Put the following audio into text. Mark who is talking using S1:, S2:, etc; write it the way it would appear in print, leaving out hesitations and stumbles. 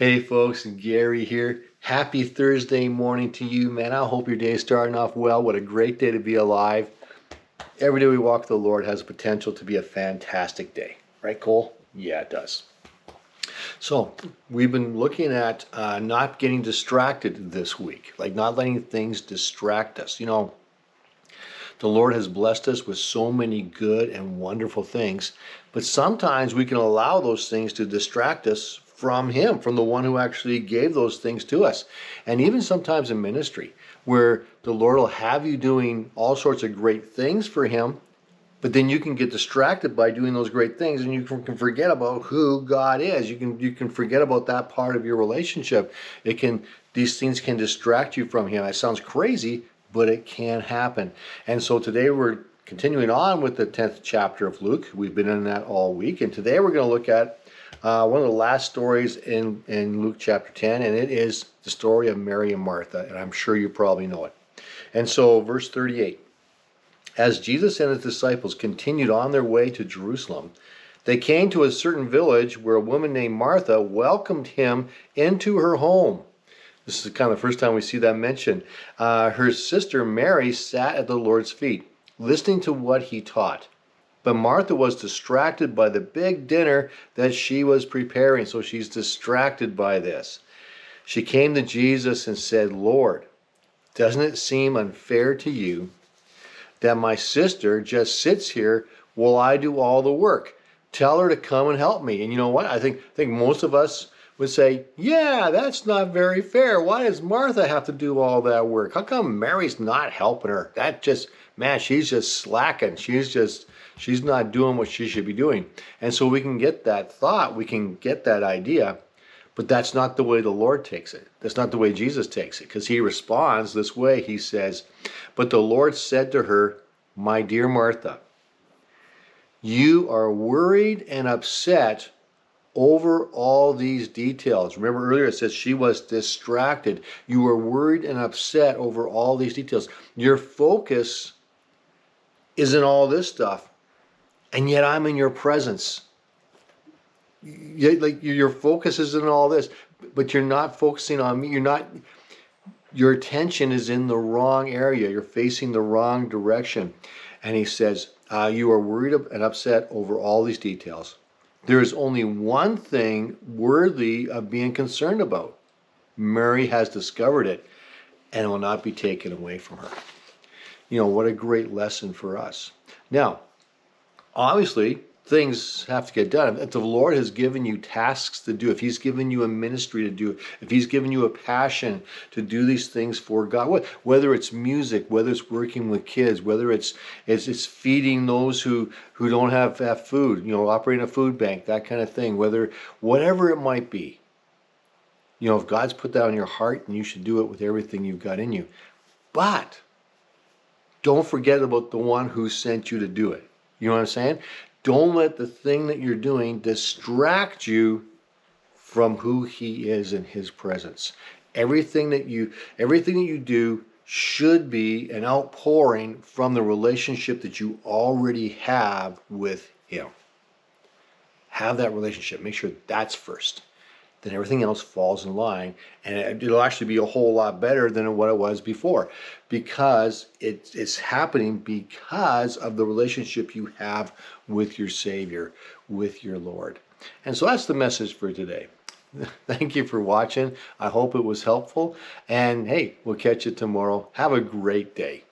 S1: Hey folks, Gary here. Happy Thursday morning to you, man. I hope your day is starting off well. What a great day to be alive. Every day we walk with the Lord has the potential to be a fantastic day. Right, Cole? Yeah, it does. So we've been looking at not getting distracted this week, like not letting things distract us. The Lord has blessed us with so many good and wonderful things, but sometimes we can allow those things to distract us from Him, from the one who actually gave those things to us. And even sometimes in ministry, where the Lord will have you doing all sorts of great things for Him, but then you can get distracted by doing those great things, and you can forget about who God is. You can forget about that part of your relationship. These things can distract you from Him. It sounds crazy, but it can happen. And so today we're continuing on with the 10th chapter of Luke. We've been in that all week, and today we're going to look at one of the last stories in Luke chapter 10, and it is the story of Mary and Martha, and I'm sure you probably know it. And so verse 38. As Jesus and his disciples continued on their way to Jerusalem, they came to a certain village where a woman named Martha welcomed him into her home. This is kind of the first time we see that mentioned. Her sister Mary sat at the Lord's feet, listening to what he taught. But Martha was distracted by the big dinner that she was preparing, so she's distracted by this. She came to Jesus and said, "Lord, doesn't it seem unfair to you that my sister just sits here while I do all the work? Tell her to come and help me." And you know what? I think most of us would say, yeah, that's not very fair. Why does Martha have to do all that work? How come Mary's not helping her? She's just slacking. She's not doing what she should be doing. And so we can get that thought, we can get that idea, but that's not the way the Lord takes it. That's not the way Jesus takes it, because he responds this way. He says, "But the Lord said to her, 'My dear Martha, you are worried and upset over all these details.'" Remember earlier it says she was distracted. You are worried and upset over all these details. Your focus is in all this stuff, and yet I'm in your presence. Your focus is in all this, but you're not focusing on me. Your attention is in the wrong area. You're facing the wrong direction. And he says, you are worried and upset over all these details. There is only one thing worthy of being concerned about. Mary has discovered it, and it will not be taken away from her. What a great lesson for us. Now, obviously, things have to get done. If the Lord has given you tasks to do, if he's given you a ministry to do, if he's given you a passion to do these things for God, whether it's music, whether it's working with kids, whether it's feeding those who don't have food, operating a food bank, that kind of thing, whatever it might be, if God's put that on your heart, then you should do it with everything you've got in you. But don't forget about the one who sent you to do it. You know what I'm saying? Don't let the thing that you're doing distract you from who he is in his presence. Everything that you do should be an outpouring from the relationship that you already have with him. Have that relationship. Make sure that's first. Then everything else falls in line, and it'll actually be a whole lot better than what it was before, because it's happening because of the relationship you have with your Savior, with your Lord. And so that's the message for today. Thank you for watching. I hope it was helpful, and hey, we'll catch you tomorrow. Have a great day.